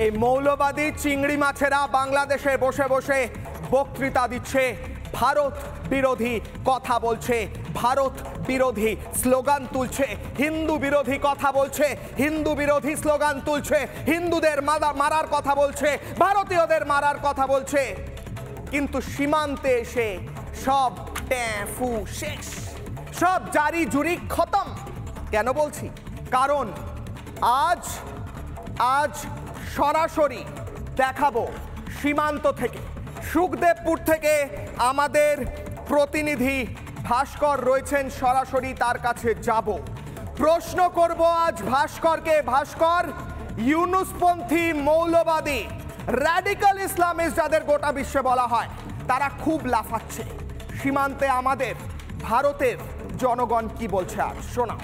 এই মৌলবাদী চিংড়ি মাছেরা বাংলাদেশে বসে বসে বক্তৃতা দিচ্ছে, ভারত বিরোধী কথা বলছে, ভারত বিরোধী স্লোগান তুলছে, হিন্দু বিরোধী কথা বলছে, হিন্দু বিরোধী স্লোগান তুলছে, হিন্দুদের মারার কথা বলছে, ভারতীয়দের মারার কথা বলছে। কিন্তু সীমান্তে এসে সব ট্যাফু শেষ, সব জারি জুরি খতম। কেন বলছি? কারণ আজ সরাসরি দেখাবো সীমান্ত থেকে, সুখদেবপুর থেকে আমাদের প্রতিনিধি ভাস্কর রয়েছেন, সরাসরি তার কাছে যাব। প্রশ্ন করব আজ ভাস্করকে, ভাস্কর, ইউনুসপন্থী মৌলবাদী র্যাডিক্যাল ইসলামিস্ট যাদের গোটা বিশ্বে বলা হয়, তারা খুব লাফাচ্ছে। সীমান্তে আমাদের ভারতের জনগণ কি বলছে আজ শোনা।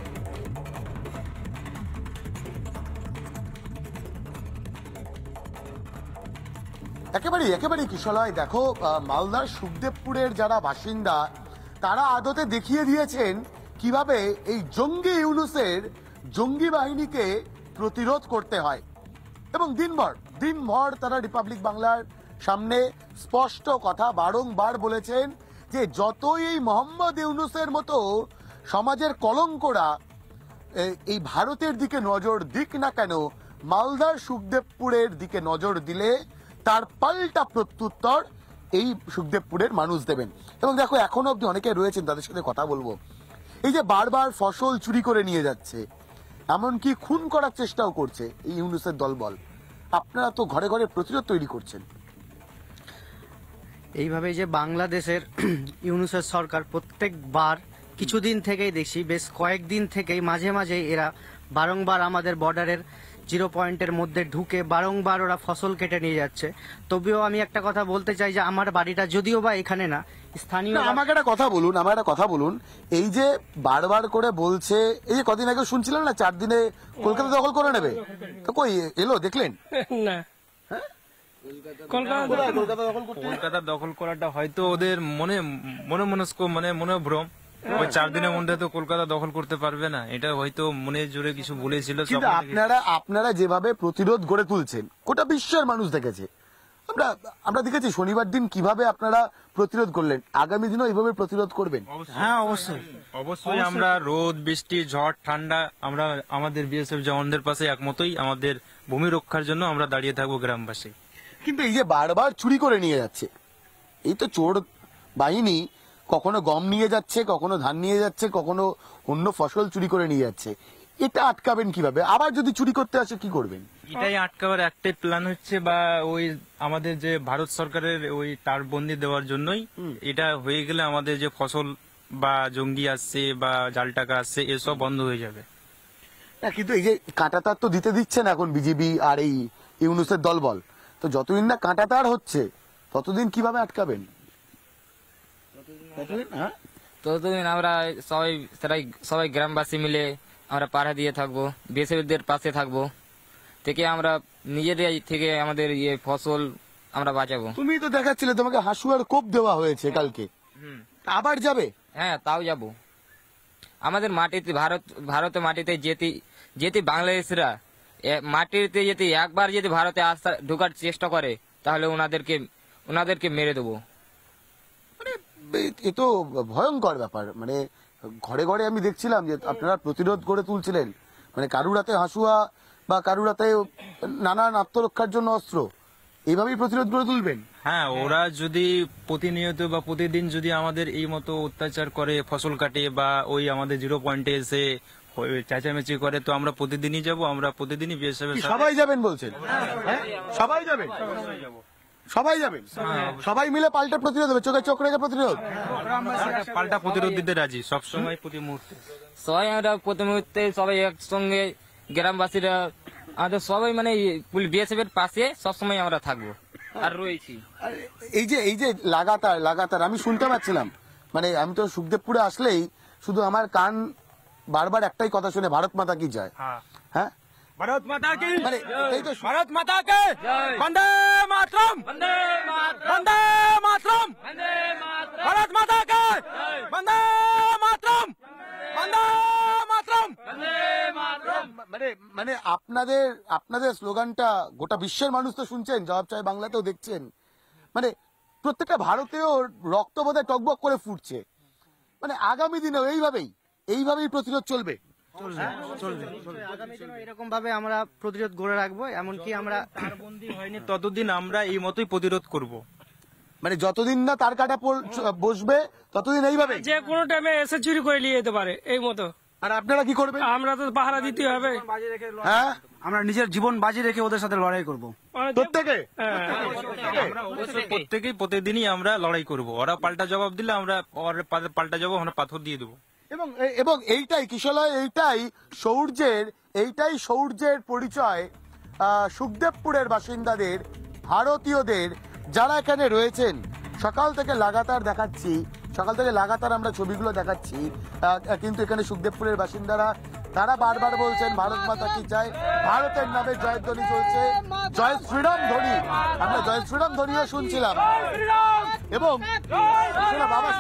একেবারেই কিশলয়। দেখো, মালদার সুখদেবপুরের যারা বাসিন্দা তারা আদতে দেখিয়ে দিয়েছেন কিভাবে এই জঙ্গি ইউনুসের জঙ্গি বাহিনীকে প্রতিরোধ করতে হয়, এবং দিনভর তারা রিপাবলিক বাংলার সামনে স্পষ্ট কথা বারংবার বলেছেন যে যতই এই মোহাম্মদ ইউনুসের মতো সমাজের কলঙ্করা এই ভারতের দিকে নজর দিক না কেন, মালদার সুখদেবপুরের দিকে নজর দিলে তার পাল্টা প্রত্যুত্তর এই সুখদেবপুরের মানুষ দেবেন। এবং দেখো, এখনো অব্দি অনেকে রয়েছেন, তাদের সাথে কথা বলবো। এই যে বারবার ফসল চুরি করে নিয়ে যাচ্ছে, এমনকি খুন করার চেষ্টাও করছে এই ইউনুসের দলবল, আপনারা তো ঘরে ঘরে প্রতিরোধ তৈরি করছেন। এইভাবে যে বাংলাদেশের ইউনুসের সরকার প্রত্যেকবার কিছুদিন থেকেই দেখছি, বেশ কয়েকদিন থেকেই মাঝে মাঝে এরা বারংবার আমাদের বর্ডারের 0 পয়েন্টের মধ্যে ঢুকে বারংবার ওরা ফসল কেটে নিয়ে যাচ্ছে। তবেও আমি একটা কথা বলতে চাই যে আমার বাড়িটা যদিও বা এখানে না, স্থানীয়। আমাকে একটা কথা বলুন, এই যে বারবার করে বলছে, এই যে কদিন আগে শুনছিলেন না 4 দিনে কলকাতা দখল করে নেবে, তো কই এলো দেখলেন না? কলকাতা দখল করাটা হয়তো ওদের মনে ভ্রম। ওই 4 দিনের মধ্যে তো কলকাতা দখল করতে পারবে না, এটা হয়তো মনে জোরে কিছু বলেছিল। কিন্তু আপনারা যেভাবে প্রতিরোধ গড়ে তুলছেন গোটা বিশ্বের মানুষ দেখেছে, আমরা দেখেছি শনিবার দিন কিভাবে আপনারা প্রতিরোধ করলেন। আগামী দিনও এইভাবে প্রতিরোধ করবেন? হ্যাঁ, অবশ্যই। আমরা রোদ বৃষ্টি ঝড় ঠান্ডা আমরা আমাদের বিএসএফ জওয়ানদের পাশে একমতই, আমাদের ভূমি রক্ষার জন্য আমরা দাঁড়িয়ে থাকবো গ্রামবাসী। কিন্তু এই যে বারবার চুরি করে নিয়ে যাচ্ছে, এই তো চোর বাহিনী কখনো গম নিয়ে যাচ্ছে, কখনো ধান নিয়ে যাচ্ছে, কখনো অন্য ফসল চুরি করে নিয়ে যাচ্ছে, এটা আটকাবেন কিভাবে? আবার যদি চুরি করতে আসে কি করবেন? এটাই আটকাবার একটাই প্ল্যান হচ্ছে, বা ওই আমাদের যে ভারত সরকারের ওই তারবন্দি দেওয়ার জন্যই। এটা হয়ে গেলে আমাদের যে ফসল বা জঙ্গি আসছে বা জাল টাকা আসছে এসব বন্ধ হয়ে যাবে। না, কিন্তু এই যে কাঁটাতার তো দিতে দিচ্ছেন এখন বিজেপি আর এই ইউনুসের দলবল, তো যতদিন না কাঁটাতার হচ্ছে ততদিন কিভাবে আটকাবেন? ততদিন আমরা সবাই গ্রামবাসী মিলে আমরা পাহারা দিয়ে থাকবো, বিএসএফদের পাশে থাকবো, থেকে আমরা নিজেরাই থেকে আমাদের ফসল আমরা বাঁচাবো। তুমি তো দেখাচ্ছিলে তোমাকে হাসুয়ার কোপ দেওয়া হয়েছে কালকে, আবার যাবে? হ্যাঁ, তাও যাব। আমাদের মাটিতে ভারতের মাটিতে যেতে বাংলাদেশরা মাটিতে যেতে একবার যদি ভারতে ঢোকার চেষ্টা করে তাহলে ওনাদেরকে মেরে দেবো। এ তো ভয়ঙ্কর ব্যাপার। মানে ঘরে ঘরে আমি দেখছিলাম যে আপনারা প্রতিরোধ করে তুলছিলেন, মানে কারুর হাতে হাসুয়া বা কারুর হাতে নানান আত্মরক্ষার জন্য অস্ত্র, এইভাবেই প্রতিরোধ করে তুলবেন। হ্যাঁ, ওরা যদি প্রতিনিয়ত বা প্রতিদিন যদি আমাদের এই মতো অত্যাচার করে, ফসল কাটে বা ওই আমাদের 0 পয়েন্টে এসে চেঁচামেচি করে, তো আমরা প্রতিদিনই যাব, আমরা প্রতিদিনই সবাই যাবেন বলছেন? সবাই যাবেন? সবাই মিলে পাল্টা প্রতিরোধ হবে, চোখে চোখ রেখে প্রতিরোধ, পাল্টা প্রতিরোধ দিতে রাজি সবসময়, প্রতি মুহূর্তে। সবাই আমরা প্রতি মুহূর্তে সবাই একসঙ্গে গ্রামবাসীরা আমাদের সবাই মানে বিএসএফ এর পাশে সবসময় আমরা থাকবো আর রয়েছি। এই যে লাগাতার আমি শুনতে পাচ্ছিলাম, মানে আমি তো সুখদেবপুরে আসলেই শুধু আমার কান বারবার একটাই কথা শুনে, ভারত মাতা কি জয়। হ্যাঁ, ভারত মাতা কি, মানে এই তো ভারত মাতা কে, বন্দে মাতরম, বন্দে মাতরম, ভারত মাতা কে, বন্দে মাতরম, বন্দে মাতরম। মানে মানে আপনাদের আপনাদের স্লোগানটা গোটা বিশ্বের মানুষ তো শুনছেন, জবাব চাই বাংলাতেও দেখছেন, মানে প্রত্যেকটা ভারতীয় রক্ত বোধহয় টকবক করে ফুটছে। মানে আগামী দিনেও এইভাবেই প্রতিরোধ চলবে। আগামী দিনেও এরকম ভাবে আমরা প্রতিরোধ গড়ে রাখবো, এমনকি আমরা বন্দী হয়নি ততদিন আমরা এই মতোই প্রতিরোধ করব। মানে যতদিন না তার কাটা বসবে ততদিন এইভাবে যে কোনো টাইমে এসে চুরি করে নিয়ে যেতে পারে এই মতো। আর আপনারা কি করবেন? আমরা তো পাহারা দিতে হবে। হ্যাঁ, আমরা নিজের জীবন বাজি রেখে ওদের সাথে লড়াই করব। প্রত্যেকে প্রত্যেকেই প্রতিদিনই আমরা লড়াই করব। ওরা পাল্টা জবাব দিলে আমরা পাল্টা জবাব আমরা পাথর দিয়ে দেবো। এবং এইটাই কিশলয়, এইটাই শৌর্যের পরিচয় সুখদেবপুরের বাসিন্দাদের, ভারতীয়দের যারা এখানে রয়েছেন। সকাল থেকে লাগাতার আমরা ছবিগুলো দেখাচ্ছি, কিন্তু এখানে সুখদেবপুরের বাসিন্দারা তারা বারবার বলছেন ভারত মাতা কি চায়, ভারতের নামে জয়ধ্বনি চলছে, জয় শ্রীরাম ধ্বনি। আমরা জয় শ্রীরাম ধ্বনিও শুনছিলাম। এবং বাবা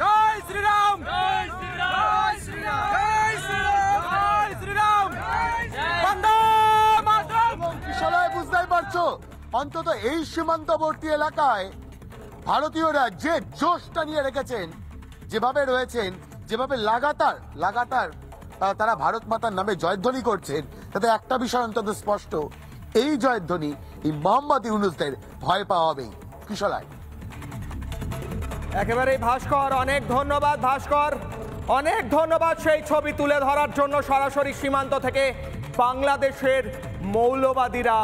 জয় শ্রীরাম, জয় শ্রীরাম, জয় শ্রীরাম, জয় শ্রীরাম, জয় শ্রীরাম, বন্দে মাতরম। কিশলয় বুঝতেই পারছো, অন্তত এই সীমান্তবর্তী এলাকায় ভারতীয়রা যে জোশটা নিয়ে রেখেছেন, যেভাবে রয়েছেন, যেভাবে লাগাতার তারা ভারত মাতার নামে জয়ধ্বনি করছেন, তাতে একটা বিষয় অন্তত স্পষ্ট, এই জয়ধ্বনি এই মোহাম্মদ ইউনূসদের ভয় পাওয়া হবেই। কিশলয় একেবারেই ভাস্কর, অনেক ধন্যবাদ ভাস্কর, অনেক ধন্যবাদ সেই ছবি তুলে ধরার জন্য। সরাসরি সীমান্ত থেকে বাংলাদেশের মৌলবাদীরা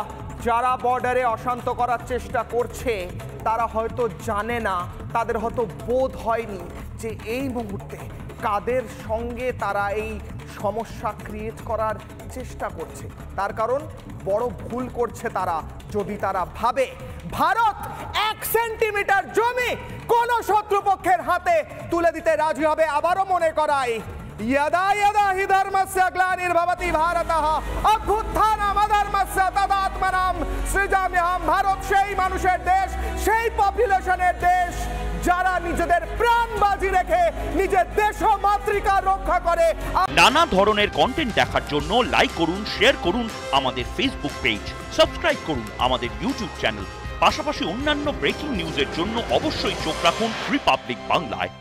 যারা বর্ডারে অশান্ত করার চেষ্টা করছে, তারা হয়তো জানে না, তাদের হয়তো বোধ হয়নি যে এই মুহূর্তে কাদের সঙ্গে তারা এই সমস্যা ক্রিয়েট করার চেষ্টা করছে। তার কারণ বড় ভুল করছে তারা যদি তারা ভাবে ভারত 1 সেন্টিমিটার জমি কোন শত্রুপক্ষের হাতে তুলে দিতে রাজি হবে। আবারও মনে করাই, यदा यदा हि धर्मस्य ग्लानिर्भवति भारतः अभ्युत्थानम् अधर्मस्य तदात्मनां सृजाम्यहम्। ভারত সেই মানুষের দেশ, সেই পপুলেশনের দেশ যারা নিজেদের প্রাণ বাজি রেখে নিজের দেশ ও মাতৃকা রক্ষা করে। নানা ধরনের কন্টেন্ট দেখার জন্য লাইক করুন, শেয়ার করুন আমাদের ফেসবুক পেজ, সাবস্ক্রাইব করুন আমাদের ইউটিউব চ্যানেল। পাশাপাশি অন্যান্য ব্রেকিং নিউজের জন্য অবশ্যই চোখ রাখুন রিপাবলিক বাংলায়।